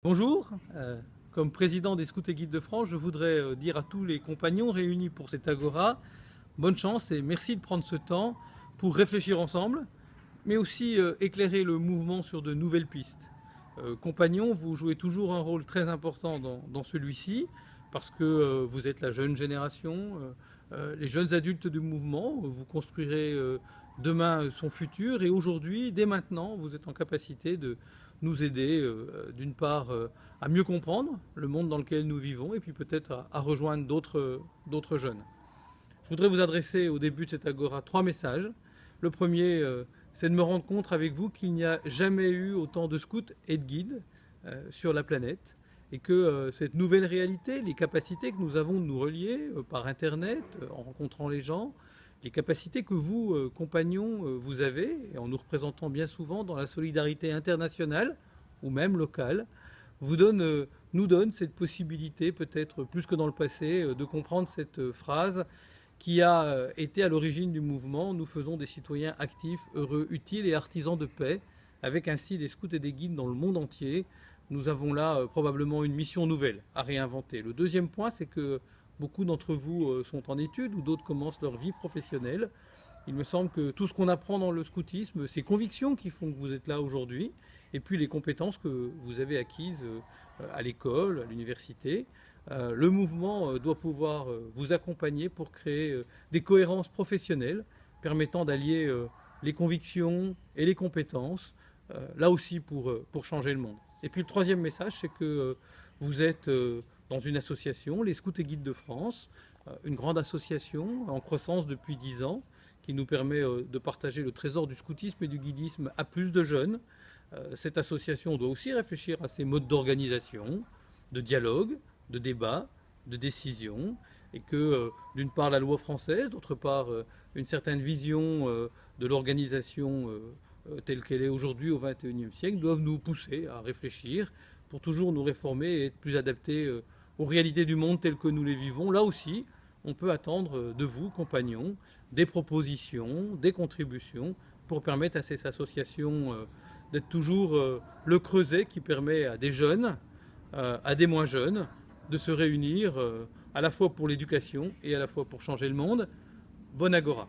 Bonjour, comme président des Scouts et Guides de France, je voudrais dire à tous les compagnons réunis pour cette agora, bonne chance et merci de prendre ce temps pour réfléchir ensemble, mais aussi éclairer le mouvement sur de nouvelles pistes. Compagnons, vous jouez toujours un rôle très important dans celui-ci, parce que vous êtes la jeune génération, les jeunes adultes du mouvement, vous construirez demain son futur, et aujourd'hui, dès maintenant, vous êtes en capacité de nous aider, d'une part, à mieux comprendre le monde dans lequel nous vivons, et puis peut-être à rejoindre d'autres jeunes. Je voudrais vous adresser au début de cette agora 3 messages. Le premier, c'est de me rendre compte avec vous qu'il n'y a jamais eu autant de scouts et de guides sur la planète, et que cette nouvelle réalité, les capacités que nous avons de nous relier par Internet, en rencontrant les gens, les capacités que vous, compagnons, vous avez, et en nous représentant bien souvent dans la solidarité internationale ou même locale, nous donne cette possibilité, peut-être plus que dans le passé, de comprendre cette phrase qui a été à l'origine du mouvement. Nous faisons des citoyens actifs, heureux, utiles et artisans de paix, avec ainsi des scouts et des guides dans le monde entier. Nous avons là probablement une mission nouvelle à réinventer. Le deuxième point, c'est que beaucoup d'entre vous sont en études ou d'autres commencent leur vie professionnelle. Il me semble que tout ce qu'on apprend dans le scoutisme, ces convictions qui font que vous êtes là aujourd'hui, et puis les compétences que vous avez acquises à l'école, à l'université, le mouvement doit pouvoir vous accompagner pour créer des cohérences professionnelles permettant d'allier les convictions et les compétences, là aussi pour changer le monde. Et puis le troisième message, c'est que vous êtes dans une association, les Scouts et Guides de France, une grande association en croissance depuis 10 ans, qui nous permet de partager le trésor du scoutisme et du guidisme à plus de jeunes. Cette association doit aussi réfléchir à ses modes d'organisation, de dialogue, de débat, de décision, et que d'une part la loi française, d'autre part une certaine vision de l'organisation telle qu'elle est aujourd'hui au XXIe siècle, doivent nous pousser à réfléchir pour toujours nous réformer et être plus adaptés aux réalités du monde telles que nous les vivons. Là aussi, on peut attendre de vous, compagnons, des propositions, des contributions pour permettre à ces associations d'être toujours le creuset qui permet à des jeunes, à des moins jeunes, de se réunir à la fois pour l'éducation et à la fois pour changer le monde. Bonne agora.